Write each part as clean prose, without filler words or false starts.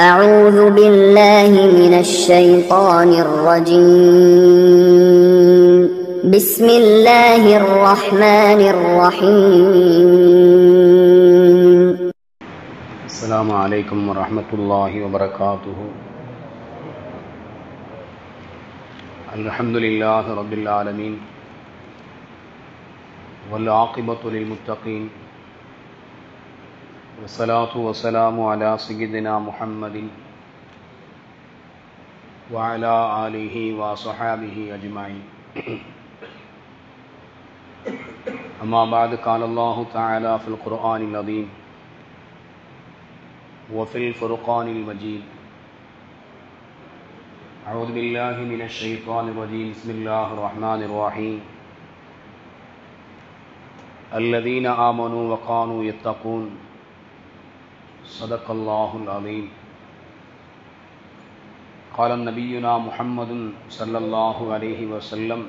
أعوذ بالله من الشيطان الرجيم بسم الله الرحمن الرحيم السلام عليكم ورحمة الله وبركاته. الحمد لله رب العالمين والعاقبة للمتقين والصلاة والسلام على سيدنا محمد وعلى آله وصحابه أجمعين. أما بعد، قال الله تعالى في القرآن العظيم وفي الفرقان المجيد. أعوذ بالله من الشيطان الرجيم. بسم الله الرحمن الرحيم. الذين آمنوا وكانوا يتقون صدق الله العظيم. قال نبينا محمد صلى الله عليه وسلم: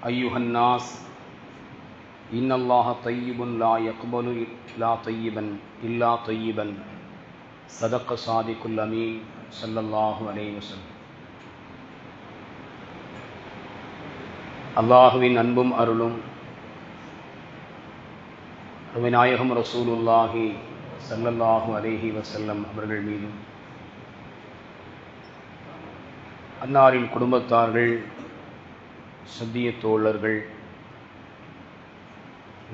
أيها الناس إن الله طيب لا يقبل لا طيبا إلا طيبا صدق صادق الأمين صلى الله عليه وسلم. அல்லாஹுவின் அன்பும் அருளும் நாயகம் ரசூலுல்லாஹி ஸல்லல்லாஹு அலைஹி வஸல்லம் அவர்கள் மீதும், அன்னாரின் குடும்பத்தார்கள், சத்திய தோழர்கள்,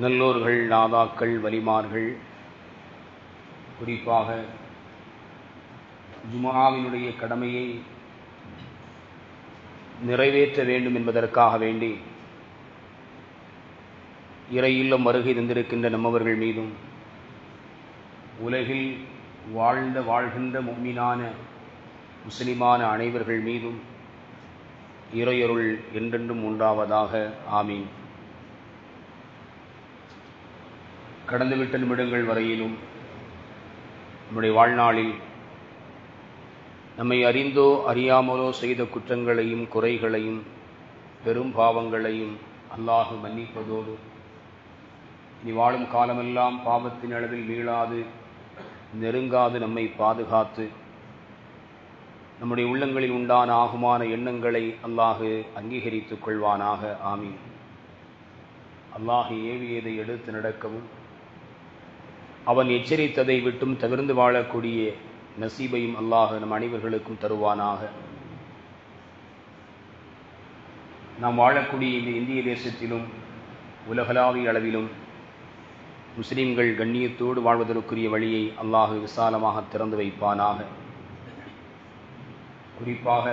நல்லோர்கள், நாதாக்கள், வலிமார்கள், குறிப்பாக ஜும்ஆவினுடைய கடமையை நிறைவேற்ற வேண்டும் என்பதற்காக வேண்டி இறை இல்லம் வருகை தந்திருக்கின்ற நம்மவர்கள் மீதும், உலகில் வாழ்கின்ற முஃமினான முஸ்லிமான அனைவர்கள் மீதும் இறையருள் என்றென்றும் உண்டாவதாக. ஆமீன். கடந்துவிட்ட நிமிடங்கள் வரையிலும் நம்முடைய வாழ்நாளில் நம்மை அறிந்தோ அறியாமலோ செய்த குற்றங்களையும் குறைகளையும் பெரும் பாவங்களையும் அல்லாஹ் மன்னிப்பதோடு, இனி வாழும் காலமெல்லாம் பாவத்தின் அளவில் வீழாது நெருங்காது நம்மை பாதுகாத்து நம்முடைய உள்ளங்களில் உண்டான ஆகுமான எண்ணங்களை அல்லாஹ் அங்கீகரித்துக் கொள்வானாக. ஆமீன். அல்லாஹ் ஏவியதை எடுத்து நடக்கவும், அவன் எச்சரித்ததை விட்டும் தவிர்ந்து வாழக்கூடிய நசீபையும் அல்லாஹ் நம் அனைவர்களுக்கும் தருவானாக. நாம் வாழக்கூடிய இந்த இந்திய தேசத்திலும் உலகளாவிய அளவிலும் முஸ்லிம்கள் கண்ணியத்தோடு வாழ்வதற்குரிய வழியை அல்லாஹ் விசாலமாக திறந்து வைப்பானாக. குறிப்பாக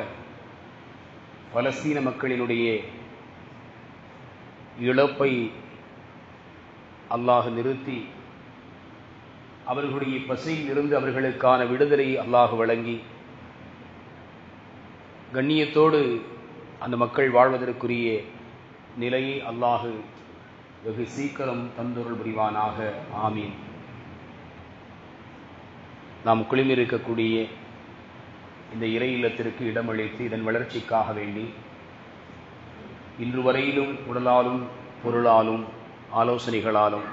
பலஸ்தீன மக்களினுடைய இழப்பை அல்லாஹ் நிறுத்தி அவர்களுடைய பசியில் இருந்து அவர்களுக்கான விடுதலை அல்லாஹ் வழங்கி கண்ணியத்தோடு அந்த மக்கள் வாழ்வதற்குரிய நிலையை அல்லாஹ் வெகு சீக்கிரம் தந்தொருள் புரிவானாக. ஆமீன். நாம் குழுமிருக்கக்கூடிய இந்த இறை இல்லத்திற்கு இடமளித்து இதன் வளர்ச்சிக்காக வேண்டி இன்று வரையிலும் உடலாலும் பொருளாலும் ஆலோசனைகளாலும்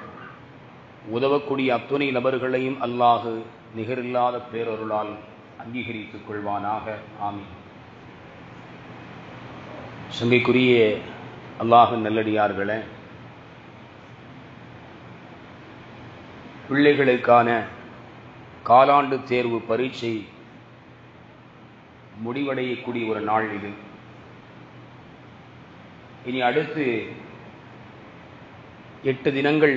உதவக்கூடிய அத்துணை நபர்களையும் அல்லாஹ் நிகரில்லாத பேரருளால் அங்கீகரித்துக் கொள்வானாக. ஆமீன். சங்கைக்குரிய அல்லாஹின் நல்லடியார்களே, பிள்ளைகளுக்கான காலாண்டு தேர்வு பரீட்சை முடிவடையக்கூடிய ஒரு நாள் இது. இனி அடுத்து 8 தினங்கள்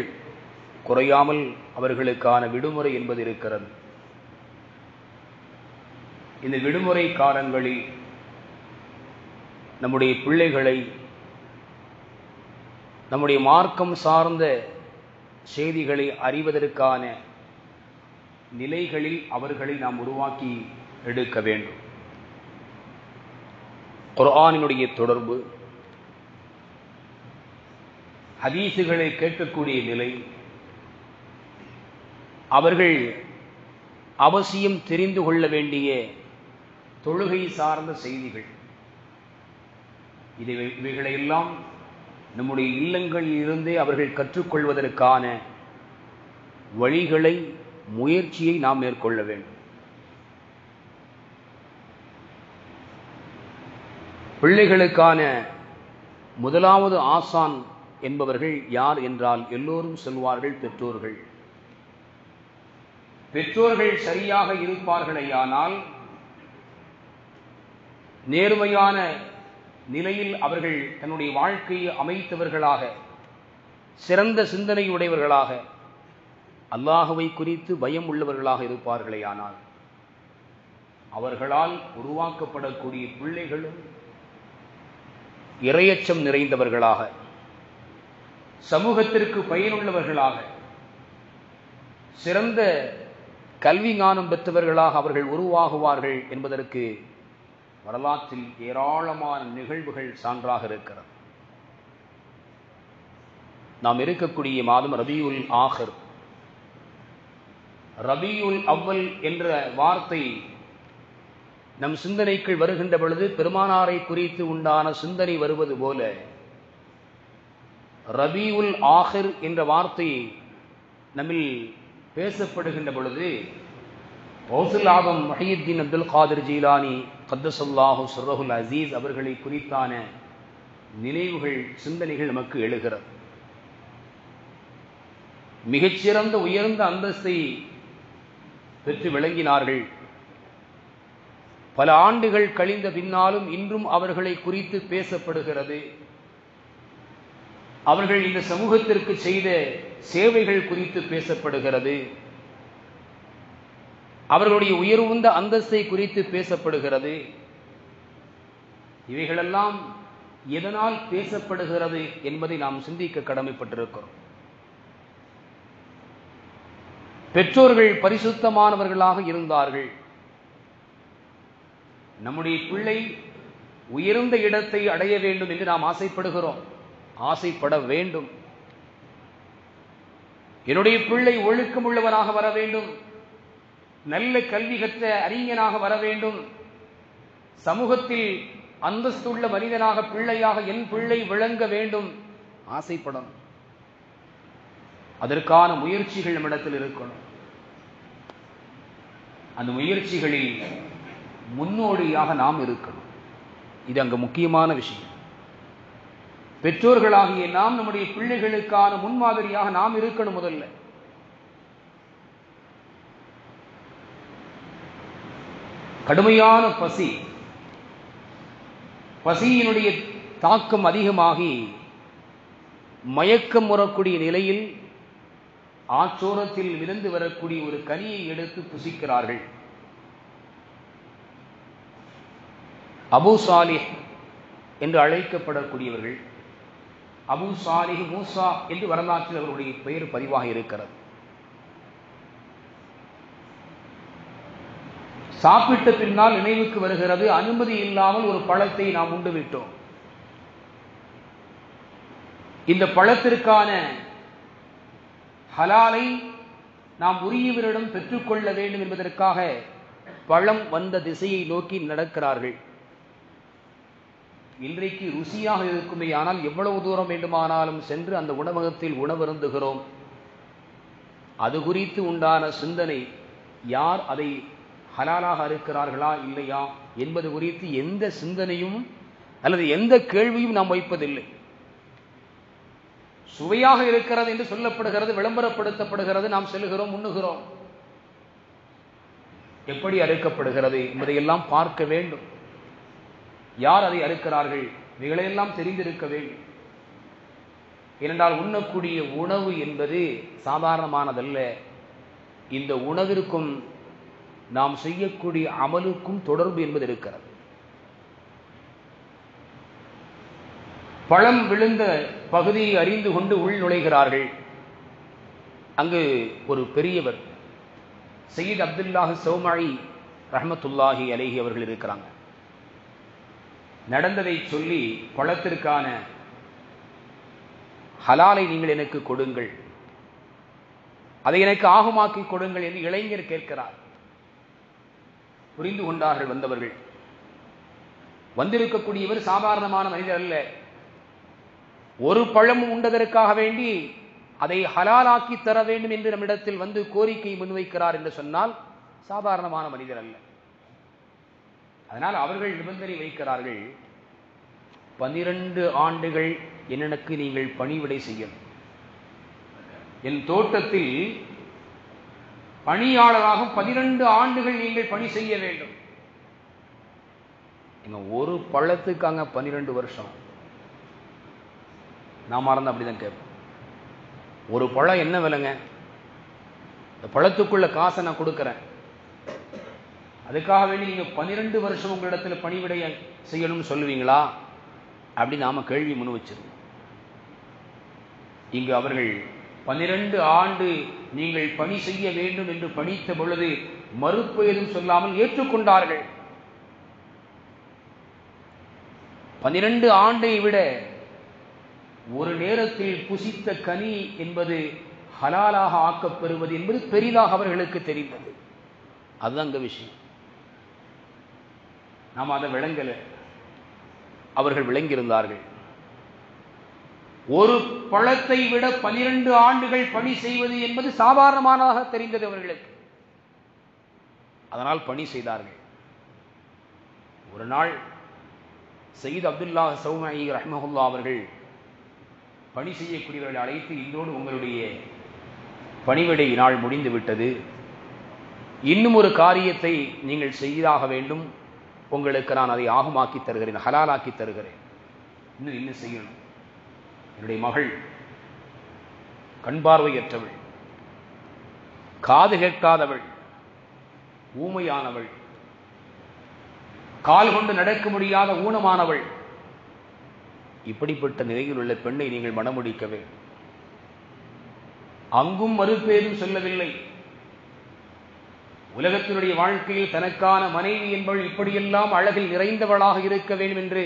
குறையாமல் அவர்களுக்கான விடுமுறை என்பது இருக்கிறது. இந்த விடுமுறை காலங்களில் நம்முடைய பிள்ளைகளை நம்முடைய மார்க்கம் சார்ந்த செய்திகளை அறிவதற்கான நிலைகளில் அவர்களை நாம் உருவாக்கி எடுக்க வேண்டும். குர்ஆனினுடைய தொடர்பு, ஹதீஸுகளை கேட்கக்கூடிய நிலை, அவர்கள் அவசியம் தெரிந்து கொள்ள வேண்டிய தொழுகை சார்ந்த செய்திகள், இவைகளையெல்லாம் நம்முடைய இல்லங்களில் இருந்தே அவர்கள் கற்றுக்கொள்வதற்கான வழிகளை முயற்சியை நாம் மேற்கொள்ள வேண்டும். பிள்ளைகளுக்கான முதலாவது ஆசான் என்பவர்கள் யார் என்றால் எல்லோரும் சொல்வார்கள் பெற்றோர்கள். பெற்றோர்கள் சரியாக இருப்பார்களேயானால் நேர்மையான நிலையில் அவர்கள் தன்னுடைய வாழ்க்கையை அமைத்தவர்களாக, சிறந்த சிந்தனையுடையவர்களாக, அல்லாஹ்வை குறித்து பயம் உள்ளவர்களாக இருப்பார்களேயானால் அவர்களால் உருவாக்கப்படக்கூடிய பிள்ளைகளும் இறையச்சம் நிறைந்தவர்களாக, சமூகத்திற்கு பயனுள்ளவர்களாக, சிறந்த கல்வி ஞானம் பெற்றவர்களாக அவர்கள் உருவாகுவார்கள் என்பதற்கு வரலாற்றில் ஏராளமான நிகழ்வுகள் சான்றாக இருக்கிறது. நாம் இருக்கக்கூடிய மாதம் ரபியுல் ஆஹிர். ரபியுல் அவ்வல் என்ற வார்த்தை நம் சிந்தனைக்குள் வருகின்ற பொழுது பெருமானாரை குறித்து உண்டான சிந்தனை வருவது போல ரபியுல் ஆஹிர் என்ற வார்த்தை நம்மில் பேசப்படுகின்ற பொழுது கௌசுல் ஆலம் முஹையீத்தீன் அப்துல் காதிர் ஜீலானி கத்தஸல்லாஹு சிர்ரஹுல் அஸீஸ் அவர்களை குறித்தான நினைவுகள், சிந்தனைகள் நமக்கு எழுகிறது. மிகச்சிறந்த உயர்ந்த அந்தஸ்தை பெற்று விளங்கினார்கள். பல ஆண்டுகள் கழிந்த பின்னாலும் இன்றும் அவர்களை குறித்து பேசப்படுகிறது. அவர்கள் இந்த சமூகத்திற்கு செய்த சேவைகள் குறித்து பேசப்படுகிறது. அவர்களுடைய உயர்வுந்த அந்தஸ்தை குறித்து பேசப்படுகிறது. இவைகளெல்லாம் எதனால் பேசப்படுகிறது என்பதை நாம் சிந்திக்க கடமைப்பட்டிருக்கிறோம். பெற்றோர்கள் பரிசுத்தமானவர்களாக இருந்தார்கள். நம்முடைய பிள்ளை உயர்ந்த இடத்தை அடைய வேண்டும் என்று நாம் ஆசைப்படுகிறோம், ஆசைப்பட வேண்டும். என்னுடைய பிள்ளை ஒழுக்கமுள்ளவனாக வர வேண்டும், நல்ல கல்வி கற்ற அறிஞனாக வர வேண்டும், சமூகத்தில் அந்தஸ்துள்ள மனிதனாக பிள்ளையாக என் பிள்ளை விளங்க வேண்டும், ஆசைப்படும். அதற்கான முயற்சிகள் நம்மிடத்தில் இருக்கணும். அந்த முயற்சிகளில் முன்னோடியாக நாம் இருக்கணும். இது அங்கு முக்கியமான விஷயம். பெற்றோர்களாகிய நாம் நம்முடைய பிள்ளைகளுக்கான முன்மாதிரியாக நாம் இருக்கணும். முதல்ல கடுமையான பசியினுடைய தாக்கம் அதிகமாகி மயக்கம் வரக்கூடிய நிலையில் ஆச்சோரத்தில் மிதந்து வரக்கூடிய ஒரு கனியை எடுத்து புசிக்கிறார்கள். அபூ சாலிஹ் என்று அழைக்கப்படக்கூடியவர்கள், அபூ சாலிஹ் மூசா என்று வரலாற்றில் அவருடைய பெயர் பதிவாக இருக்கிறது. சாப்பிட்ட பின்னால் நினைவுக்கு வருகிறது, அனுமதி இல்லாமல் ஒரு பழத்தை நாம் உண்டு விட்டோம். இந்த பழத்திற்கான ஹலாலை நாம் உரியவரிடம் பெற்றுக்கொள்ள வேண்டும் என்பதற்காக பழம் வந்த திசையை நோக்கி நடக்கிறார்கள். இன்றைக்கு ருசியாக இருக்குமே, ஆனால் எவ்வளவு தூரம் வேண்டுமானாலும் சென்று அந்த உணவகத்தில் உணவருந்துகிறோம். அது குறித்து உண்டான சிந்தனை, யார் அதை ஹலாலாக இருக்கிறார்களா இல்லையா என்பது குறித்து எந்த சிந்தனையும் அல்லது எந்த கேள்வியும் நாம் வைப்பதில்லை. சுவையாக இருக்கிறது என்று சொல்லப்படுகிறது, விளம்பரப்படுத்தப்படுகிறது, நாம் செல்கிறோம், உண்ணுகிறோம். எப்படி அறுக்கப்படுகிறது என்பதையெல்லாம் பார்க்க வேண்டும். யார் அதை அறுக்கிறார்கள் இவைகளையெல்லாம் தெரிந்திருக்க வேண்டும். ஏனென்றால் உண்ணக்கூடிய உணவு என்பது சாதாரணமானதல்ல. இந்த உணவிற்கும் நாம் செய்யக்கூடிய அமலுக்கும் தொடர்பு என்பது இருக்கிறது. பழம் விழுந்த பகுதியை அறிந்து கொண்டு உள் நுழைகிறார்கள். அங்கு ஒரு பெரியவர் சையீத் அப்துல்லாஹ் சௌமாயி ரஹ்மத்துல்லாஹி அலைஹி அவர்கள் இருக்கிறாங்க. நடந்ததை சொல்லி, பழத்திற்கான ஹலாலை நீங்கள் எனக்கு கொடுங்கள், அதை எனக்கு ஆகுமாக்கி கொடுங்கள் என்று இளைஞர் கேட்கிறார். புரிந்து கொண்டார்கள் வந்தவர்கள். வந்திருக்கக்கூடியவர் சாதாரணமான மனிதர் அல்ல. ஒரு பழம் உண்டதற்காக வேண்டி அதை ஹலாலாக்கி தர வேண்டும் என்று நம்மிடத்தில் வந்து கோரிக்கை முன்வைக்கிறார் என்று சொன்னால் சாதாரணமான மனிதர் அல்ல. அதனால் அவர்கள் நிபந்தனை வைக்கிறார்கள், 12 ஆண்டுகள் எனக்கு நீங்கள் பணிவிடை செய்யணும். என் தோட்டத்தில் பணியாளராக 12 ஆண்டுகள் நீங்கள் பணி செய்ய வேண்டும். ஒரு பழத்துக்காங்க 12 வருஷம். நான் மறந்து அப்படிதான் கேட்பேன். ஒரு பழம் என்ன விலைங்க? இந்த பழத்துக்குள்ள காசை நான் கொடுக்கிறேன், அதுக்காக வேண்டி நீங்க 12 வருஷம் உங்களிடத்தில் பணிவிடை செய்யணும்னு சொல்லுவீங்களா? அப்படி நாம கேள்வி முன் வச்சிருக்கோம். இங்கு அவர்கள் 12 ஆண்டு நீங்கள் பணி செய்ய வேண்டும் என்று பணித்த பொழுது மறுப்பு ஏதும் சொல்லாமல் ஏற்றுக்கொண்டார்கள். 12 ஆண்டை விட ஒரு நேரத்தில் புசித்த கனி என்பது ஹலாலாக ஆக்கப்பெறுவது என்பது பெரிதாக அவர்களுக்கு தெரிந்தது. அதுதான் அங்க விஷயம். நாம் அதை விளங்கல, அவர்கள் விளங்கியிருந்தார்கள். ஒரு பழத்தை விட 12 ஆண்டுகள் பணி செய்வது என்பது சாதாரணமானதாக தெரிந்தது அவர்களுக்கு. அதனால் பணி செய்தார்கள். ஒரு நாள் சையீத் அப்துல்லா சௌமஇ ரஹ்மஹுல்லாஹ் அவர்கள் பணி செய்யக்கூடியவர்களை அழைத்து, இன்றோடு உங்களுடைய பணிவிடை நாள் முடிந்து விட்டது, இன்னும் ஒரு காரியத்தை நீங்கள் செய்தாக வேண்டும், உங்களுக்கு நான் அதை ஆகுமாக்கி தருகிறேன், ஹலாலாக்கி தருகிறேன், இன்னும் செய்யணும். என்னுடைய மகள் கண் பார்வையற்றவள், காது கேட்காதவள், ஊமையானவள், கால் கொண்டு நடக்க முடியாத ஊனமானவள், இப்படிப்பட்ட நிலையில் உள்ள பெண்ணை நீங்கள் மணமுடிக்கவே. அங்கும் மறுப்பேதும் சொல்லவில்லை. உலகத்தினுடைய வாழ்க்கையில் தனக்கான மனைவி என்பவள் இப்படியெல்லாம் அழகில் நிறைந்தவளாக இருக்க வேண்டும் என்று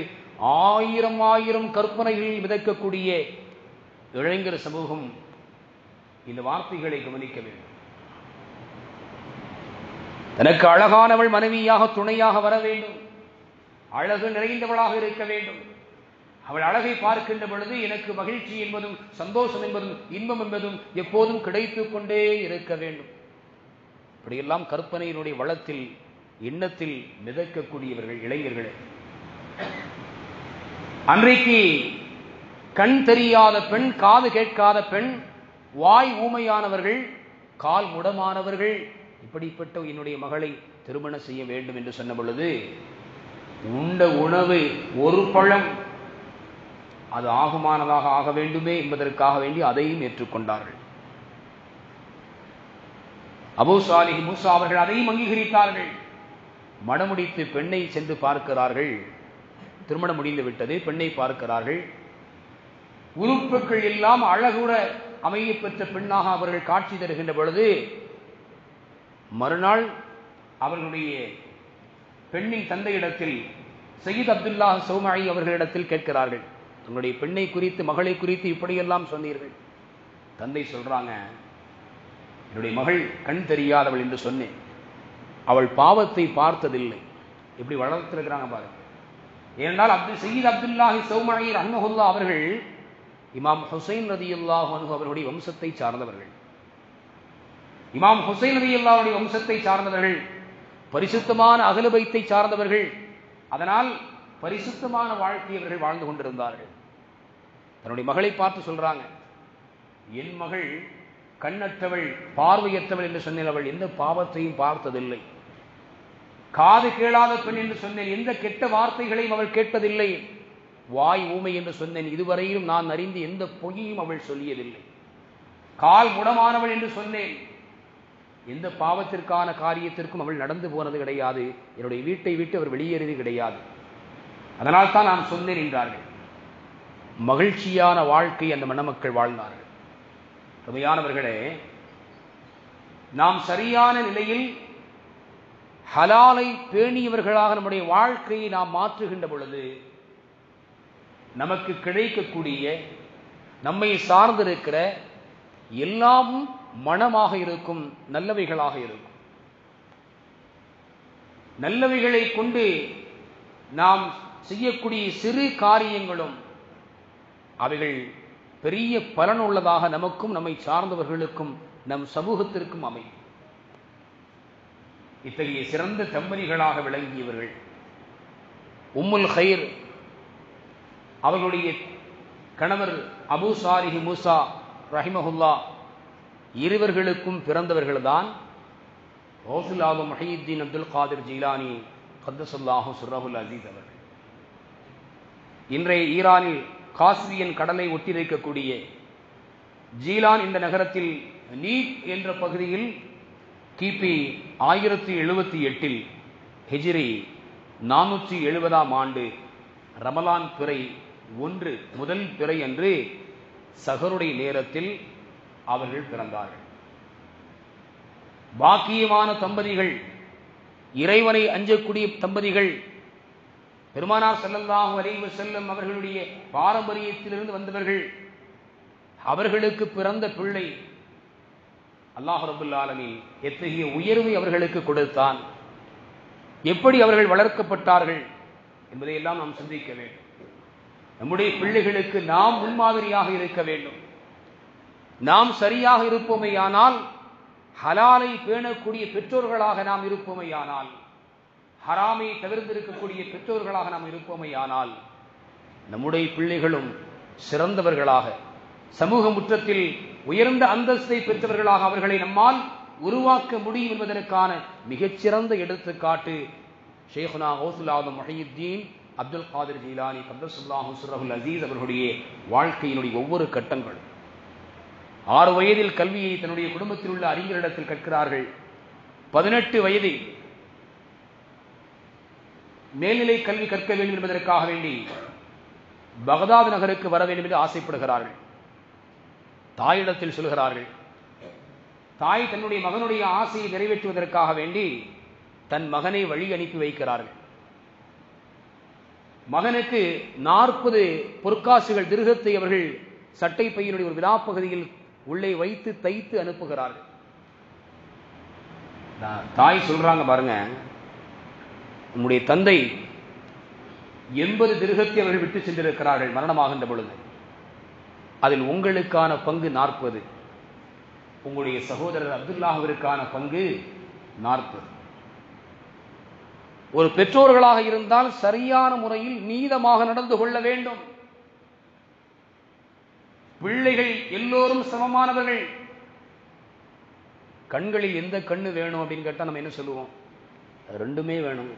ஆயிரம் கற்பனைகளில் மிதக்கக்கூடிய இளைஞர் சமூகம் இந்த வார்த்தைகளை கவனிக்க வேண்டும். தனக்கு அழகானவள் மனைவியாக துணையாக வர வேண்டும், அழகு நிறைந்தவளாக இருக்க வேண்டும். அவள் அழகை பார்க்கின்ற பொழுது எனக்கு மகிழ்ச்சி என்பதும் சந்தோஷம் என்பதும் இன்பம் என்பதும் எப்போதும் கிடைத்துக் கொண்டே இருக்க வேண்டும். இப்படியெல்லாம் கற்பனையினுடைய வளத்தில் எண்ணத்தில் மிதக்கக்கூடியவர்கள் இளைஞர்களே. அன்றைக்கு கண் தெரியாத பெண், காது கேட்காத பெண், வாய் ஊமையானவர்கள், கால் முடமானவர்கள், இப்படிப்பட்ட என்னுடைய மகளை திருமணம் செய்ய வேண்டும் என்று சொன்ன பொழுது உண்ட உணவு ஒரு பழம் அது ஆகுமானதாக ஆக வேண்டுமே என்பதற்காக வேண்டி அதையும் ஏற்றுக்கொண்டார்கள். அபூ சாலிஹ் மூசா அவர்கள் அதையும் அங்கீகரித்தார்கள். மணமுடித்து பெண்ணை சென்று பார்க்கிறார்கள். திருமணம் முடிந்து விட்டது. பெண்ணை பார்க்கிறார்கள். உறுப்புகள் எல்லாம் அழகுற அமைய பெற்ற பெண்ணாக அவர்கள் காட்சி தருகின்ற பொழுது மறுநாள் அவர்களுடைய பெண்ணின் தந்தையிடத்தில் சையீத் அப்துல்லா சௌமஇ அவர்களிடத்தில் கேட்கிறார்கள், தங்களுடைய பெண்ணை குறித்து மகளை குறித்து இப்படியெல்லாம் சொன்னீர்கள். தந்தை சொல்றாங்க, என்னுடைய மகள் கண் தெரியாதவள் என்று சொன்னேன், அவள் பாவத்தை பார்த்ததில்லை. எப்படி வளர்த்திருக்கிறாங்க பாருங்க. ஏனென்றால் சையீத் அப்துல்லாஹி சௌமஇ ரஹ்மஹுல்லாஹ் அவர்கள் இமாம் ஹுசைன் ரலியல்லாஹு அன்ஹு அவர்களுடைய வம்சத்தை சார்ந்தவர்கள். இமாம் ஹுசைன் ரலியல்லாஹுடைய வம்சத்தை சார்ந்தவர்கள், பரிசுத்தமான அஹ்லு பைத்தை சார்ந்தவர்கள். அதனால் பரிசுத்தமான வாழ்க்கை அவர்கள் வாழ்ந்து கொண்டிருந்தார்கள். தன்னுடைய மகளை பார்த்து சொல்றாங்க, என் மகள் கண்ணற்றவள், பார்வையற்றவள் என்று சொன்னேன், அவள் எந்த பாவத்தையும் பார்த்ததில்லை. காது கேளாத பெண் என்று சொன்னேன், எந்த கெட்ட வார்த்தைகளையும் அவள் கேட்பதில்லை. வாய் ஊமை என்று சொன்னேன், இதுவரையிலும் நான் அறிந்து எந்த பொய்யையும் அவள் சொல்லியதில்லை. கால் முடமானவள் என்று சொன்னேன், எந்த பாவத்திற்கான காரியத்திற்கும் அவள் நடந்து போனது கிடையாது. என்னுடைய வீட்டை விட்டு அவர் வெளியேறியது கிடையாது. அதனால் தான் நான் சொன்னேன் என்றார்கள். மகிழ்ச்சியான வாழ்க்கை அந்த மணமக்கள் வாழ்ந்தார்கள். அருமையானவர்களே, நாம் சரியான நிலையில் ஹலாலை பேணியவர்களாக நம்முடைய வாழ்க்கையை நாம் மாற்றுகின்ற பொழுது நமக்கு கிடைக்கக்கூடிய நம்மை சார்ந்திருக்கிற எல்லாம் மனமாக இருக்கும், நல்லவைகளாக இருக்கும். நல்லவைகளை கொண்டு நாம் செய்யக்கூடிய சிறு காரியங்களும் அவைகள் பெரிய பலன் உள்ளதாக நமக்கும் நம்மை சார்ந்தவர்களுக்கும் நம் சமூகத்திற்கும் அமையும். இத்தகைய சிறந்த தம்பதிகளாக விளங்கியவர்கள் உம்முல் ஹைர் அவர்களுடைய கணவர் அபூ சாலிஹ் மூசா ரஹிமஹுல்லா இருவர்களுக்கும் பிறந்தவர்கள்தான் கௌசுல் ஆலம் முஹையுத்தீன் அப்துல் காதிர் ஜீலானி கத்தஸல்லாஹு சிர்ரஹுல் அஸீஸ் அவர்கள். இன்றைய ஈரானில் காஸ்பியன் கடலை ஒட்டியிருக்கக்கூடிய ஜீலான் என்ற நகரத்தில் நீட் என்ற பகுதியில் கிபி 1078 ஹிஜ்ரி 470 ஆண்டு ரமலான் பிறை 1 முதல் பிறை அன்று சஹருடைய நேரத்தில் அவர்கள் பிறந்தார்கள். பாக்கியமான தம்பதிகள், இறைவனை அஞ்சக்கூடிய தம்பதிகள், பெருமானார் ஸல்லல்லாஹு அலைஹி வஸல்லம் அவர்களுடைய பாரம்பரியத்திலிருந்து வந்தவர்கள். அவர்களுக்கு பிறந்த பிள்ளை அல்லாஹ் ரப்பல் ஆலமீன் எத்தகைய உயர்வை அவர்களுக்கு கொடுத்தான், எப்படி அவர்கள் வளர்க்கப்பட்டார்கள் என்பதையெல்லாம் நாம் சிந்திக்க வேண்டும். நம்முடைய பிள்ளைகளுக்கு நாம் முன்மாதிரியாக இருக்க வேண்டும். நாம் சரியாக இருப்போமேயானால், ஹலாலை பேணக்கூடிய பெற்றோர்களாக நாம் இருப்போமேயானால், ஹராமை தவிர்த்திருக்கக்கூடிய பெற்றோர்களாக நாம் இருப்போமேயானால், நம்முடைய பிள்ளைகளும் சிறந்தவர்களாக, சமூக முற்றத்தில் உயர்ந்த அந்தஸ்தை பெற்றவர்களாக அவர்களை நம்மால் உருவாக்க முடியும் என்பதற்கான மிகச்சிறந்த எடுத்துக்காட்டு ஷேகுனா கௌசுல் ஆலம் முஹையுத்தீன் அப்துல் காதிர் ஜீலானி கத்தஸல்லாஹு சிர்ரஹுல் அஸீஸ் அவர்களுடைய வாழ்க்கையினுடைய ஒவ்வொரு கட்டங்களும். 6 வயதில் கல்வியை தன்னுடைய குடும்பத்தில் உள்ள அறிஞரிடத்தில் கற்கிறார்கள். 18 வயதில் மேல்நிலை கல்வி கற்க வேண்டும் என்பதற்காக வேண்டி பகதாத் நகருக்கு வர வேண்டும் என்று ஆசைப்படுகிறார்கள். தாயிடத்தில் சொல்கிறார்கள். தாய் தன்னுடைய மகனுடைய ஆசையை நிறைவேற்றுவதற்காக வேண்டி தன் மகனை வழி அனுப்பி வைக்கிறார்கள். மகனுக்கு 40 பொற்காசுகள் திருகத்தை அவர்கள் சட்டை பையினுடைய ஒரு விழாப்பகுதியில் உள்ளே வைத்து தைத்து அனுப்புகிறார்கள். தாய் சொல்றாங்க, பாருங்க, நம்முடைய தந்தை 80 திருகத்தை அவர்கள் விட்டு சென்றிருக்கிறார்கள் மரணமாகின்ற பொழுது. அதில் உங்களுக்கான பங்கு 40, உங்களுடைய சகோதரர் அப்துல்லாஹ்விற்கான பங்கு 40. ஒரு பெற்றோர்களாக இருந்தால் சரியான முறையில் நீதமாக நடந்து கொள்ள வேண்டும். பிள்ளைகள் எல்லோரும் சமமானவர்கள். கண்களில் எந்த கண்ணு வேணும் அப்படின்னு கேட்டா நம்ம என்ன சொல்லுவோம்? ரெண்டுமே வேணும்.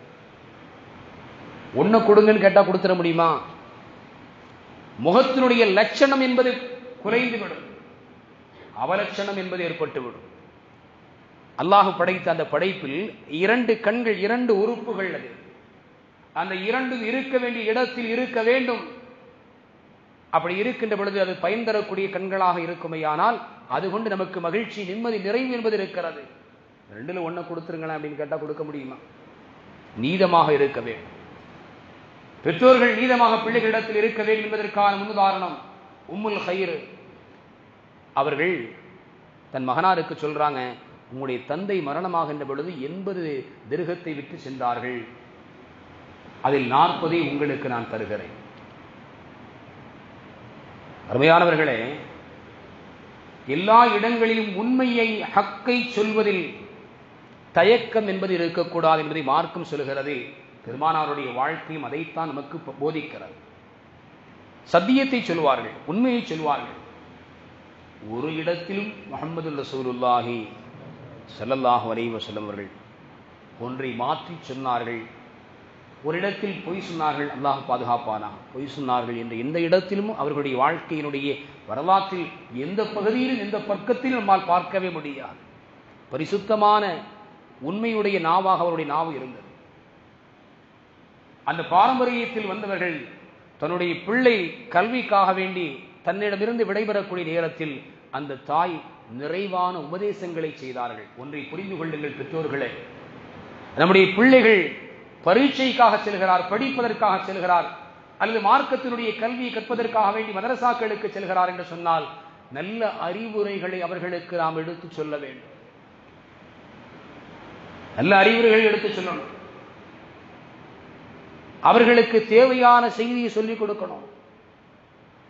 ஒண்ணு கொடுங்கன்னு கேட்டா கொடுத்துட முடியுமா? முகத்தினுடைய லட்சணம் என்பது குறைந்துவிடும், அவலட்சணம் என்பது ஏற்பட்டுவிடும். அல்லாஹ் படைத்த அந்த படைப்பில் 2 கண்கள், 2 உறுப்புகள், அது அந்த 2 இருக்க வேண்டிய இடத்தில் இருக்க வேண்டும். அப்படி இருக்கின்ற பொழுது அது பயன் தரக்கூடிய கண்களாக இருக்குமையானால் அது கொண்டு நமக்கு மகிழ்ச்சி, நிம்மதி, நிறைவு என்பது இருக்கிறது. 2ல் 1 கொடுத்துருங்களேன் அப்படின்னு கேட்டா கொடுக்க முடியுமா? நீதமாக இருக்க வேண்டும். பெற்றோர்கள் நீதமாக பிள்ளைகளிடத்தில் இருக்க வேண்டும் என்பதற்கான முன்னுதாரணம் உம்முல் ஹைர் அவர்கள் தன் மகனாருக்கு சொல்றாங்க, உங்களுடைய தந்தை மரணமாகின்ற பொழுது 80 திருகத்தை விட்டு சென்றார்கள், அதில் 40 உங்களுக்கு நான் தருகிறேன். அருமையானவர்களே, எல்லா இடங்களிலும் உண்மையை, ஹக்கை சொல்வதில் தயக்கம் என்பது இருக்கக்கூடாது என்பதை மார்க்கம் சொல்கிறது. பெருமானாருடைய வாழ்க்கையும் அதைத்தான் நமக்கு போதிக்கிறது. சத்தியத்தை சொல்வார்கள், உண்மையை சொல்வார்கள். ஒரு இடத்திலும் முஹம்மது ரசூலுல்லாஹி ஸல்லல்லாஹு அலைஹி வஸல்லம் அவர்கள் ஒன்றை மாற்றி சொன்னார்கள், ஒரு இடத்தில் பொய் சொன்னார்கள், அல்லாஹ் பாதுகாப்பானா, பொய் சொன்னார்கள் என்ற எந்த இடத்திலும் அவர்களுடைய வாழ்க்கையினுடைய வரலாற்றில் எந்த பகுதியிலும் எந்த பக்கத்திலும் நம்மால் பார்க்கவே முடியாது. பரிசுத்தமான உண்மையுடைய நாவாக அவருடைய நாவு இருந்தது. அந்த பாரம்பரியத்தில் வந்தவர்கள் தன்னுடைய பிள்ளை கல்விக்காக வேண்டி தன்னிடமிருந்து விடைபெறக்கூடிய நேரத்தில் அந்த தாய் நிறைவான உபதேசங்களை செய்தார்கள். ஒன்றை புரிந்து கொள்ளுங்கள் பெற்றோர்களே, நம்முடைய பிள்ளைகள் பரீட்சைக்காக செல்கிறார், படிப்பதற்காக செல்கிறார், அல்லது மார்க்கத்தினுடைய கல்வியை கற்பதற்காக வேண்டி மதரசாக்களுக்கு செல்கிறார் என்று சொன்னால் நல்ல அறிவுரைகளை அவர்களுக்கு நாம் எடுத்து சொல்ல வேண்டும். நல்ல அறிவுரைகளை எடுத்து சொல்லணும். அவர்களுக்கு தேவையான செய்தியை சொல்லிக் கொடுக்கணும்.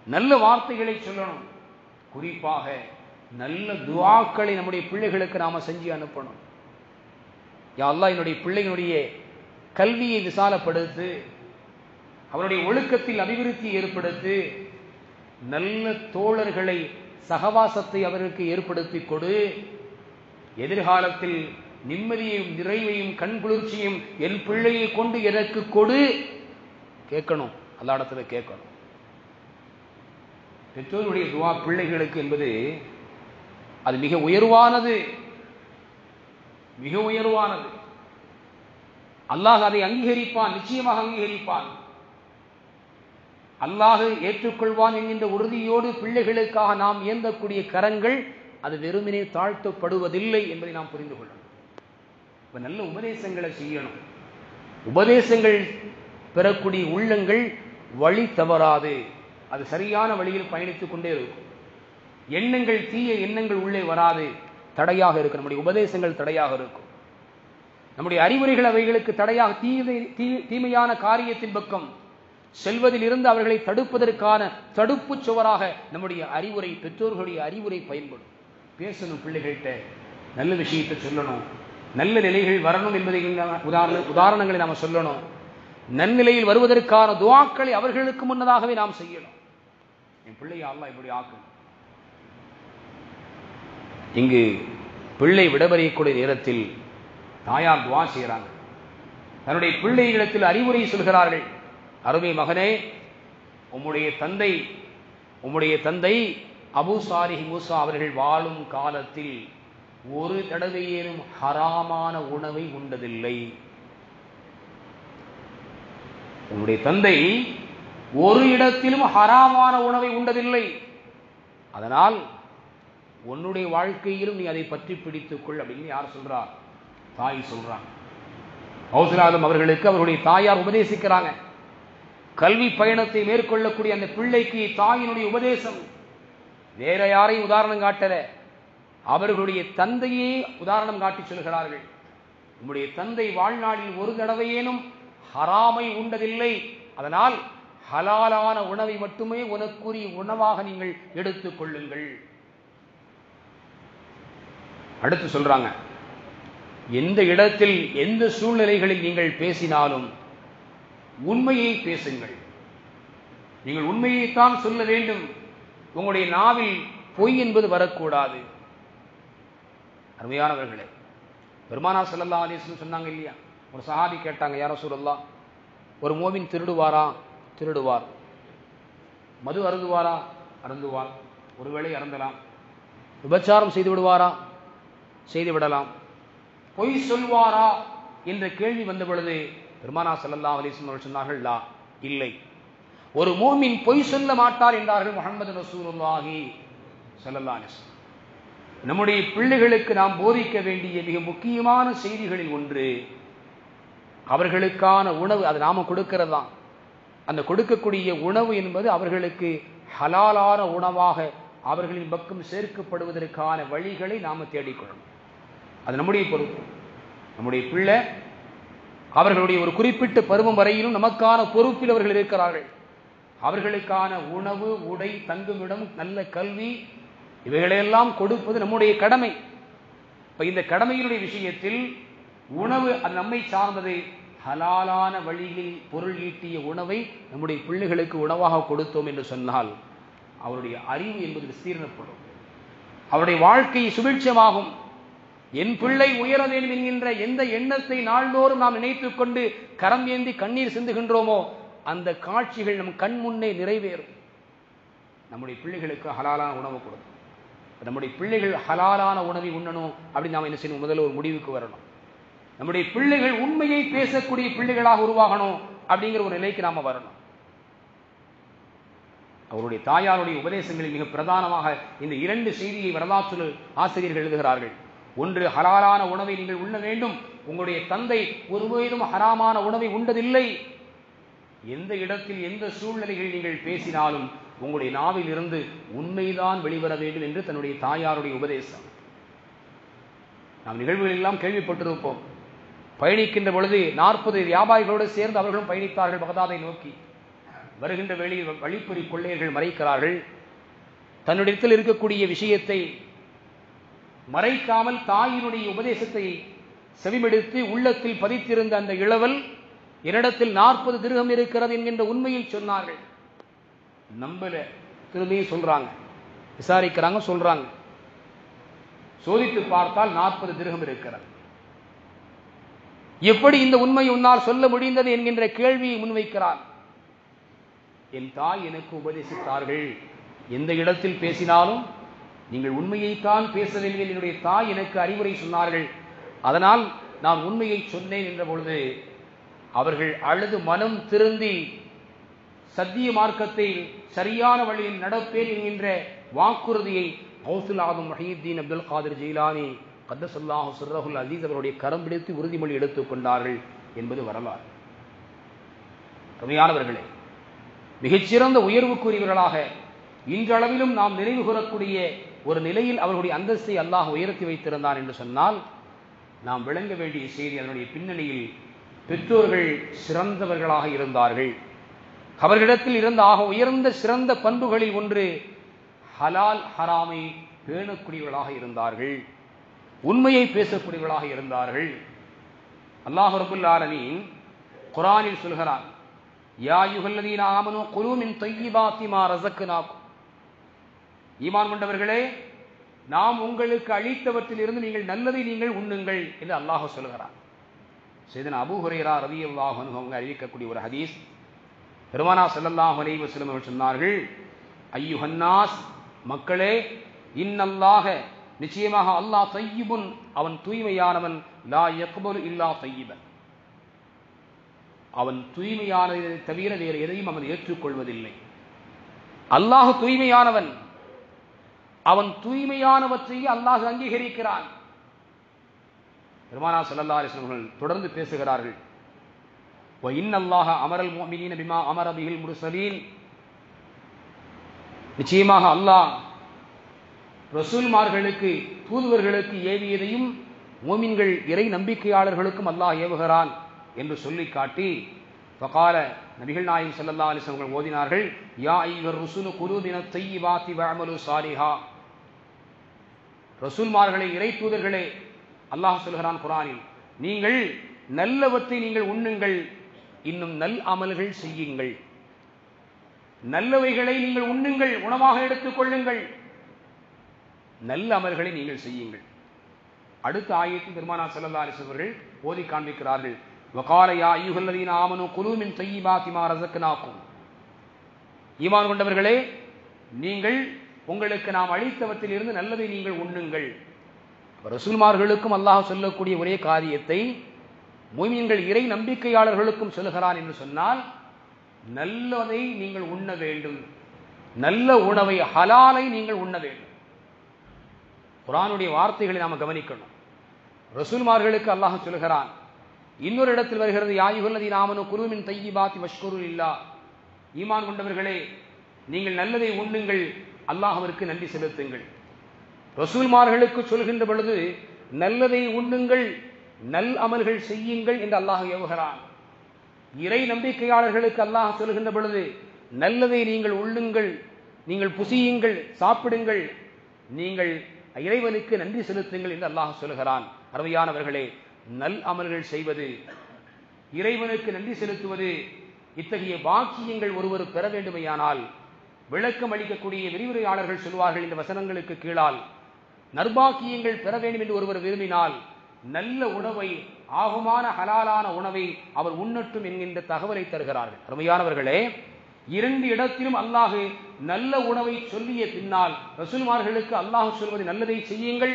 நல்ல வார்த்தைகளை சொல்லணும். குறிப்பாக நல்ல துஆக்களை நம்முடைய பிள்ளைகளுக்கு நாம செஞ்சு அனுப்பணும். யா அல்லாஹ், என்னுடைய பிள்ளைகளுடைய கல்வியை விசாலப்படுத்து, அவருடைய ஒழுக்கத்தில் அபிவிருத்தி ஏற்படுத்து, நல்ல தோழர்களை சகவாசத்தை அவருக்கு ஏற்படுத்தி கொடு, எதிர்காலத்தில் நிம்மதியையும் நிறைவையும் கண்குளிர்ச்சியும் என் பிள்ளையை கொண்டு எனக்கு கொடு கேட்கணும். அல்லாஹ்விடத்துல கேட்கணும். பெற்றோருடைய துஆ பிள்ளைகளுக்கு என்பது அது மிக உயர்வானது, மிக உயர்வானது. அல்லாஹ் அதை அங்கீகரிப்பான், நிச்சயமாக அங்கீகரிப்பான். அல்லாஹ் ஏற்றுக்கொள்வான் என்கின்ற உறுதியோடு பிள்ளைகளுக்காக நாம் ஏந்தக்கூடிய கரங்கள் அது வெறுமனே தாழ்த்தப்படுவதில்லை என்பதை நாம் புரிந்து கொள்ளணும். நல்ல உபதேசங்களை செய்யணும். உபதேசங்கள் பெறக்கூடிய உள்ளங்கள் வழி தவறாது, அது சரியான வழியில் பயணித்துக் கொண்டே இருக்கும். எண்ணங்கள், தீய எண்ணங்கள் உள்ளே வராது, தடையாக இருக்கும். நம்முடைய உபதேசங்கள் தடையாக இருக்கும். நம்முடைய அறிவுரைகள் அவைகளுக்கு தடையாக, தீமையான காரியத்தின் பக்கம் செல்வதில் இருந்து அவர்களை தடுப்பதற்கான தடுப்பு சுவராக நம்முடைய அறிவுரை, பெற்றோர்களுடைய அறிவுரை பயன்படும். பேசணும், பிள்ளைகள்கிட்ட நல்ல விஷயத்தை சொல்லணும். நல்ல நிலைகள் வரணும் என்பதை உதாரணங்களை நாம் சொல்லணும். நன்னிலையில் வருவதற்கான துஆக்களை அவர்களுக்கு முன்னதாகவே நாம் செய்யணும். என் பிள்ளையை அல்லாஹ் இப்படி ஆக்கணும். இங்கு பிள்ளை விடபறியக்கூடிய நேரத்தில் தாயார் துஆ செய்கிறாங்க. தன்னுடைய பிள்ளைகளிடத்தில் அறிவுரை சொல்கிறார்கள். அருமை மகனே, உம்முடைய தந்தை அபூ சாலிஹ் மூசா அவர்கள் வாழும் காலத்தில் ஒரு தடவையேனும் ஹராமான உணவை உண்டதில்லை. உன்னுடைய தந்தை ஒரு இடத்திலும் ஹராமான உணவை உண்டதில்லை. அதனால் உன்னுடைய வாழ்க்கையிலும் நீ அதை பற்றி பிடித்துக் கொள் அப்படின்னு யார் சொல்றார்? தாய் சொல்றாங்க. கௌசலாதம் அவர்களுக்கு அவர்களுடைய தாயார் உபதேசிக்கிறாங்க. கல்வி பயணத்தை மேற்கொள்ளக்கூடிய அந்த பிள்ளைக்கு தாயினுடைய உபதேசம். வேற யாரையும் உதாரணம் காட்டல, அவர்களுடைய தந்தையே உதாரணம் காட்டி சொல்கிறார்கள். உம்முடைய தந்தை வாழ்நாளில் ஒரு தடவையேனும் ஹராமை உண்டதில்லை. அதனால் ஹலாலான உணவை மட்டுமே உனக்குரிய உணவாக நீங்கள் எடுத்துக் கொள்ளுங்கள். அடுத்து சொல்றாங்க, எந்த இடத்தில் எந்த சூழ்நிலைகளில் நீங்கள் பேசினாலும் உண்மையை பேசுங்கள். நீங்கள் உண்மையைத்தான் சொல்ல வேண்டும். உங்களுடைய நாவில் பொய் என்பது வரக்கூடாது. அருமையானவர்களே, பெருமானார் ஸல்லல்லாஹு அலைஹி வஸல்லம் சொன்னாங்க இல்லையா, ஒரு சஹாபி கேட்டாங்க, யா ரசூலல்லாஹ், ஒரு மோமின் திருடுவாரா? திருடுவார். மது அருந்துவாரா? அருந்துவார். ஒருவேளை அருந்தலாம். விபச்சாரம் செய்து விடுவாரா? செய்து விடலாம். பொய் சொல்வாரா என்ற கேள்வி வந்த பொழுது பெருமானார் ஸல்லல்லாஹு அலைஹி வஸல்லம் சொன்னார்கள், லா, இல்லை. ஒரு மோமின் பொய் சொல்ல மாட்டார் என்றார்கள் முஹம்மது ரசூலுல்லாஹி ஸல்லல்லாஹு அலைஹி வஸல்லம். நம்முடைய பிள்ளைகளுக்கு நாம் போதிக்க வேண்டிய மிக முக்கியமான செய்திகளில் ஒன்று, அவர்களுக்கான உணவு அது நாம கொடுக்கிறது தான். அந்த கொடுக்கக்கூடிய உணவு என்பது அவர்களுக்கு ஹலாலான உணவாக அவர்களின் பக்கம் சேர்க்கப்படுவதற்கான வழிகளை நாம தேடிக்கொள்ளணும். அது நம்முடைய பொறுப்பு. நம்முடைய பிள்ளை அவர்களுடைய ஒரு குறிப்பிட்ட பருவம் வரையிலும் நமக்கான பொறுப்பில் அவர்கள் இருக்கிறார்கள். அவர்களுக்கான உணவு, உடை, தங்குமிடம், நல்ல கல்வி இவைகளையெல்லாம் கொடுப்பது நம்முடைய கடமை. இப்ப இந்த கடமையினுடைய விஷயத்தில் உணவு அது நம்மை சார்ந்தது. ஹலாலான வழியில் பொருள் ஈட்டிய உணவை நம்முடைய பிள்ளைகளுக்கு உணவாக கொடுத்தோம் என்று சொன்னால் அவருடைய அறிவு என்பது விஸ்தீர்ணப்படும், அவருடைய வாழ்க்கை சுபிட்சமாகும். என் பிள்ளை உயர வேண்டும் என்கின்ற எந்த எண்ணத்தை நாள்தோறும் நாம் நினைத்துக் கொண்டு கரம் ஏந்தி கண்ணீர் சிந்துகின்றோமோ அந்த காட்சிகள் நம் கண் முன்னே நிறைவேறும். நம்முடைய பிள்ளைகளுக்கு ஹலாலான உணவு கொடுக்கும். நம்முடைய பிள்ளைகள் ஹலாலான உணவை உண்ணணும் அப்படின்னு நாம் என்ன செய்யணும்? முதல்ல ஒரு முடிவுக்கு வரணும். நம்முடைய பிள்ளைகள் உண்மையை பேசக்கூடிய பிள்ளைகளாக உருவாகணும் அப்படிங்கிற ஒரு நிலைக்கு நாம வரணும். அவருடைய தாயாருடைய உபதேசங்களில் மிக பிரதானமாக இந்த இரண்டு செய்தியை வரலாற்று ஆசிரியர்கள் எழுதுகிறார்கள். ஒன்று, ஹலாலான உணவை நீங்கள் உண்ண வேண்டும். உங்களுடைய தந்தை ஒருபோதும் ஹராமான உணவை உண்டதில்லை. எந்த இடத்தில் எந்த சூழ்நிலைகளில் நீங்கள் பேசினாலும் உங்களுடைய நாவில் இருந்து உண்மைதான் வெளிவர வேண்டும் என்று தன்னுடைய தாயாருடைய உபதேசம். நாம் நிகழ்வுகள் எல்லாம் கேள்விப்பட்டிருப்போம். பயணிக்கின்ற பொழுது 40 வியாபாரிகளோடு சேர்ந்து அவர்களும் பயணித்தார்கள் பகதாதை நோக்கி. வருகின்ற வேளையில் வழிப்பறி கொள்ளையர்கள் மறைக்கிறார்கள். தன்னுடைய இருக்கக்கூடிய விஷயத்தை மறைக்காமல் தாயினுடைய உபதேசத்தை செவிமெடுத்து உள்ளத்தில் பதித்திருந்த அந்த இளவல் என்னிடத்தில் 40 திர்ஹம் இருக்கிறது என்கின்ற உண்மையை சொன்னார்கள். நம்பல, திரும்பியும் சொல்றாங்க, விசாரிக்கிறாங்க, சொல்றாங்க. சோதித்து பார்த்தால் 40 திர்ஹம் இருக்கிறது. எப்படி இந்த உண்மை உன்னால் சொல்ல முடிந்தது என்கின்ற கேள்வியை முன்வைக்கிறார். என் தாய் எனக்கு உபதேசித்தார்கள், எந்த இடத்தில் பேசினாலும் நீங்கள் உண்மையைத்தான் பேச வேண்டும். என்னுடைய தாய் எனக்கு அறிவுரை சொன்னார்கள், அதனால் நான் உண்மையை சொன்னேன் என்ற பொழுது அவர்கள் அழுது மனம் திருந்தி சத்திய மார்க்கத்தை சரியான வழியில் நடப்பேன் என்கின்ற வாக்குறுதியை கௌசுல் ஆதம் முஹையீத்தீன் அப்துல் காதிர் ஜீலானி கத்தஸல்லாஹு சிர்ரஹுல் அஸீஸ் அவருடைய கரம் பிடித்து உறுதிமொழி எடுத்துக் கொண்டார்கள் என்பது வரலாறு. அருமையானவர்களே, மிகச்சிறந்த உயர்வுக்குரியவர்களாக இன்றளவிலும் நாம் நினைவு கூறக்கூடிய ஒரு நிலையில் அவர்களுடைய அந்தஸ்தை அல்லாஹ் உயர்த்தி வைத்திருந்தான் என்று சொன்னால் நாம் விளங்க வேண்டிய செய்தி, அதனுடைய பின்னணியில் பெற்றோர்கள் சிறந்தவர்களாக இருந்தார்கள். அவர்களிடத்தில் இருந்த ஆக உயர்ந்த சிறந்த பண்புகளில் ஒன்று ஹலால் ஹராமை பேணக்கூடியவர்களாக இருந்தார்கள், உண்மையை பேசக்கூடியவர்களாக இருந்தார்கள். அல்லாஹ் ரப்பல் ஆலமீன் குர்ஆனில் சொல்கிறான், யா அய்யுஹல்லதீன ஆமனூ குலூ மின் தய்யிபாத்தி மா ரஸக்னாக்கும். ஈமான் கொண்டவர்களே, நாம் உங்களுக்கு அளித்தவற்றில் இருந்து நீங்கள் நல்லதை நீங்கள் உண்ணுங்கள் என்று அல்லாஹ் சொல்கிறார். சையதுனா அபூ ஹுரைரா ரலியல்லாஹு அன்ஹு அவங்க அறிவிக்கக்கூடிய ஒரு ஹதீஸ், பெருமானா ஸல்லல்லாஹு அலைஹி வஸல்லம் அவர்கள் சொன்னார்கள், ஐயுஹன்னாஸ், மக்களே, இன்னல்லாஹ, நிச்சயமாக அல்லாஹ் தய்யிபுன், அவன் தூய்மையானவன், லா யக்பலு இல்லா தய்யிபன், அவன் தூய்மையானதை தவிர வேறு எதையும் அவன் ஏற்றுக்கொள்வதில்லை. அல்லாஹ் தூய்மையானவன், அவன் தூய்மையானவற்றையே அல்லாஹ் அங்கீகரிக்கிறான். பெருமானா ஸல்லல்லாஹு அலைஹி வஸல்லம் தொடர்ந்து பேசுகிறார்கள், வ இன்னல்லாஹ அமரல் முஃமினீன பிமா அமர பிஹில் முர்ஸலீன், நிச்சயமாக அல்லாஹ் ரசூல்மார்களுக்கு தூதுவர்களுக்கு ஏவியதையும் மூமின்கள் இறை நம்பிக்கையாளர்களுக்கும் அல்லாஹ் ஏவுகிறான் என்று சொல்லி காட்டி, ஃபகால, நபிகள் நாயகம் ஸல்லல்லாஹு அலைஹி வஸல்லம் ஓதினார்கள், யா அய்யுஹர் ருஸூலு குலூ மினத் தய்யிபாத்தி வஅமலு ஸாலிஹா. ரசூல்மார்களே, இறை தூதர்களே, அல்லாஹ் சொல்கிறான் குர்ஆனில், நீங்கள் நல்லவற்றை நீங்கள் உண்ணுங்கள், இன்னும் நல் அமல்கள் செய்யுங்கள். நல்லவைகளை நீங்கள் உண்ணுங்கள், உணவாக எடுத்துக் கொள்ளுங்கள், நல்ல அமல்களை நீங்கள் செய்யுங்கள். அடுத்த ஆயத்தில் பெருமானார் ஸல்லல்லாஹு அலைஹி வஸல்லம் அவர்கள் ஓதி காண்பிக்கிறார்கள், வகால யா அய்யுஹல்லதீன ஆமனூ குலூ மின் தய்யிபாத்தி மா ரஸக்னாக்கும். ஈமான் கொண்டவர்களே, நீங்கள் உங்களுக்கு நாம் அளித்தவற்றில் இருந்து நல்லதை நீங்கள் உண்ணுங்கள். ரசூல்மார்களுக்கும் அல்லாஹ் சொல்லக்கூடிய ஒரே காரியத்தை முஃமின்கள் இறை நம்பிக்கையாளர்களுக்கும் சொல்கிறான் என்று சொன்னால், நல்லதை நீங்கள் உண்ண வேண்டும், நல்ல உணவை ஹலாலை நீங்கள் உண்ண வேண்டும். குர்ஆனுடைய வார்த்தைகளை நாம் கவனிக்கணும். ரசூல்மார்களுக்கு அல்லாஹ் சொல்கிறான், இன்னொரு இடத்தில் வருகிறது, யா அய்யுஹல்லதீன ஆமனூ குலூ மின் தய்யிபாத்தி வஷ்குரு லில்லாஹ். ஈமான் கொண்டவர்களே, நீங்கள் நல்லதை உண்ணுங்கள், அல்லாஹ்விற்கு நன்றி செலுத்துங்கள். ரசூல்மார்களுக்கு சொல்கின்ற பொழுது நல்லதை உண்ணுங்கள், நல் அமல்கள் செய்யுங்கள் என்று அல்லாஹ் ஏவுகிறான். இறை நம்பிக்கையாளர்களுக்கு அல்லாஹ் சொல்கின்ற பொழுது நல்லதை நீங்கள் உண்ணுங்கள், நீங்கள் புசியுங்கள், சாப்பிடுங்கள், நீங்கள் இறைவனுக்கு நன்றி செலுத்துங்கள் என்று அல்லாஹ் சொல்கிறான். அருமையானவர்களே, நல் அமல்கள் செய்வது, இறைவனுக்கு நன்றி செலுத்துவது, இத்தகைய பாக்கியங்கள் ஒருவர் பெற வேண்டுமையானால் விளக்கம் அளிக்கக்கூடிய விரிவுரையாளர்கள் சொல்வார்கள், இந்த வசனங்களுக்கு கீழால் நற்பாக்கியங்கள் பெற வேண்டும் என்று ஒருவர் விரும்பினால் நல்ல உணவை, ஆகுமான ஹலாலான உணவை அவர் உண்ணட்டும் என்கின்ற தகவலை தருகிறார்கள். அருமையானவர்களே, இரண்டு இடத்திலும் அல்லாஹ் நல்ல உணவை சொல்லிய பின்னால் ரசூல்மார்களுக்கு அல்லாஹ் சொல்வது நல்லதை செய்யுங்கள்,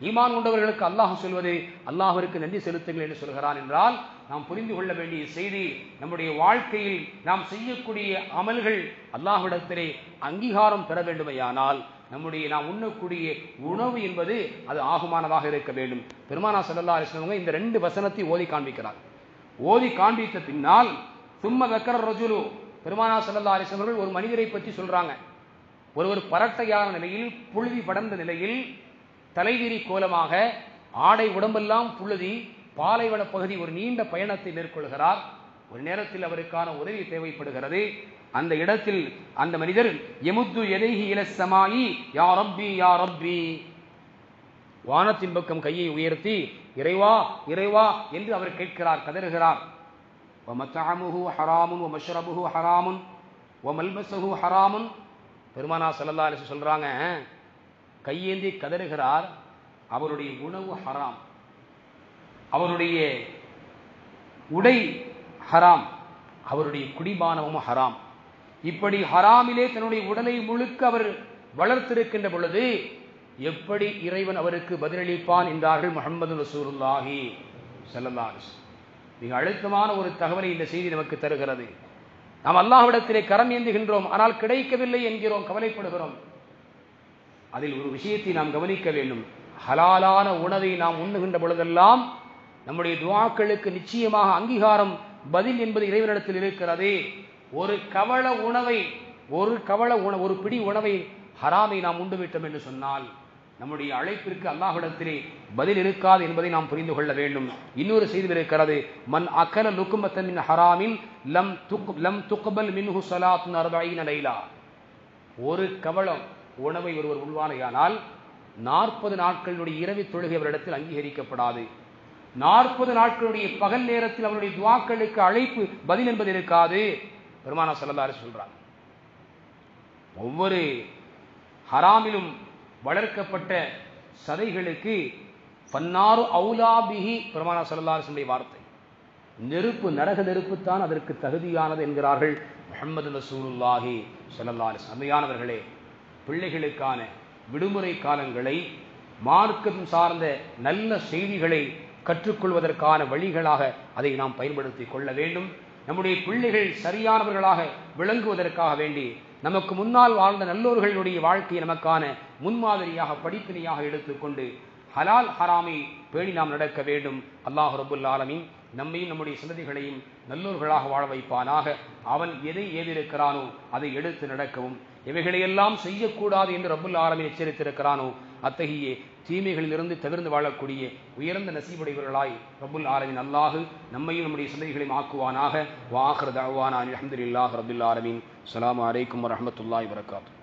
ஈமான் கொண்டவர்களுக்கு அல்லாஹ் சொல்வது அல்லாஹ்விற்கு நன்றி செலுத்துங்கள் என்று சொல்கிறான். என்றால் நாம் புரிந்து கொள்ள வேண்டிய செய்தி, நம்முடைய வாழ்க்கையில் நாம் செய்யக்கூடிய அமல்கள் அல்லாஹ்விடத்திலே அங்கீகாரம் பெற வேண்டுமையானால் நாம் உண்ணக்கூடிய உணவு என்பது அது ஆகுமானதாக இருக்க வேண்டும். பெருமானார் ஸல்லல்லாஹு அலைஹி வஸல்லம் இந்த ரெண்டு வசனத்தை ஓதி காண்பிக்கிறார். ஓதி காண்பித்த பின்னால் சும்ம ذكر الرجل, பெருமானார் ஸல்லல்லாஹு அலைஹி வஸல்லம் ஒரு மனிதரை பற்றி சொல்றாங்க. ஒருவர் பரட்டையான நிலையில், புழுதி படர்ந்த நிலையில், தலைவிரி கோலமாக, ஆடை உடம்பெல்லாம் புழுதி, பாலைவன பகுதி, ஒரு நீண்ட பயணத்தை மேற்கொள்கிறார். ஒரு நேரத்தில் அவருக்கான உதவி தேவைப்படுகிறது. அந்த இடத்தில் அந்த மனிதர் யமுத்து யதைஹி இலஸ் ஸமாஇ யா ரப்பி யா ரப்பி, வானத்தின் பக்கம் கையை உயர்த்தி இறைவா இறைவா என்று அவர் கேட்கிறார், கதறுகிறார். வமத்அமுஹு ஹராமுன் வமஷ்ரபுஹு ஹராமுன் வமல்பஸுஹு ஹராமுன். பெருமானா ஸல்லல்லாஹு அலைஹி வஸல்லம் சொல்றாங்க, கையேந்தி கதறுகிறார், அவருடைய உணவு ஹராம், அவருடைய உடை ஹராம், அவருடைய குடிபானமும் ஹராம். இப்படி ஹராமிலே தன்னுடைய உடலை முழுக்க அவர் வளர்த்திருக்கின்ற பொழுது எப்படி இறைவன் அவருக்கு பதிலளிப்பான் என்றார்கள் முஹம்மது ரசூலுல்லாஹி ஸல்லல்லாஹு அலைஹி வஸல்லம். மிக அழுத்தமான ஒரு தகவலை இந்த செய்தி நமக்கு தருகிறது. நாம் அல்லாஹ்விடத்திலே கரம் ஏந்துகின்றோம், ஆனால் கிடைக்கவில்லை என்கிறோம், கவலைப்படுகிறோம். அதில் ஒரு விஷயத்தை நாம் கவனிக்க வேண்டும். ஹலாலான உணவை நாம் உண்ணுகின்ற பொழுதெல்லாம் நம்முடைய துஆக்களுக்கு நிச்சயமாக அங்கீகாரம் பதில் என்பது இறைவனிடத்தில் இருக்கிறது. ஒரு பிடி உணவை ஹராமை நாம் உண்டுவிட்டோம் என்று சொன்னால் நம்முடைய அழைப்பிற்கு அல்லாஹ்விடத்திலே பதில் இருக்காது என்பதை நாம் புரிந்து கொள்ள வேண்டும். இன்னொரு செய்தி இருக்கிறது, மன் அகல லுக்மத்தன் மின் ஹராமின் லம் துக்பல் மின்ஹு ஸலாத்துன் 40 லைலா. ஒரு கவளம் உணவை ஒருவர் உள்வானையானால் 40 நாட்களுடைய இரவு தொழுகை அவரிடத்தில் அங்கீகரிக்கப்படாது. 40 நாட்களுடைய பகல் நேரத்தில் அவருடைய துஆக்களுக்கு அழைப்பு பதில் என்பது இருக்காது. பெருமானா ஸல்லல்லாஹு அலைஹி வஸல்லம் சொல்றாங்க, ஒவ்வொரு ஹராமிலும் வளர்க்கப்பட்ட சதைகளுக்கு ஃபன்னாரு அவுலா பிஹி, பெருமானா ஸல்லல்லாஹு அலைஹி வஸல்லம் வார்த்தை, நெருப்பு, நரக நெருப்பு தான் அதற்கு தகுதியானது என்கிறார்கள் முஹம்மது ரசூலுல்லாஹி ஸல்லல்லாஹு அலைஹி வஸல்லம். அம்மையானவர்களே, பிள்ளைகளுக்கான விடுமுறை காலங்களை மார்க்கம் சார்ந்த நல்ல செய்திகளை கற்றுக்கொள்வதற்கான வழிகளாக அதை நாம் பயன்படுத்திக் கொள்ள வேண்டும். நம்முடைய பிள்ளைகள் சரியானவர்களாக விளங்குவதற்காக வேண்டி நமக்கு முன்னால் வாழ்ந்த நல்லோர்களுடைய வாழ்க்கையை நமக்கான முன்மாதிரியாக படிப்பினையாக எடுத்துக்கொண்டு ஹலால் ஹராமை பேணி நாம் நடக்க வேண்டும். அல்லாஹ் ரப்புல் ஆலமீன் நம்மையும் நம்முடைய சந்ததிகளையும் நல்லோர்களாக வாழ வைப்பானாக. அவன் எதை ஏதிருக்கிறானோ அதை எடுத்து நடக்கவும், இவைகளையெல்லாம் செய்யக்கூடாது என்று ரப்புல் ஆலமீன் எச்சரித்திருக்கிறானோ அத்தகைய தீமைகளிலிருந்து தவிர்த்து வாழக்கூடிய உயர்ந்த நசீபுடையவர்களாய் ரப்புல் ஆலமீன் அல்லாஹ் நம்மையும் நம்முடைய சந்ததிகளையும் ஆக்குவானாக. வ ஆகிரு தஅவானா அல்ஹம்துலில்லாஹி ரப்பில் ஆலமீன். அஸ்ஸலாமு அலைக்கும் வரஹ்மத்துல்லாஹி வபரகாத்துஹு.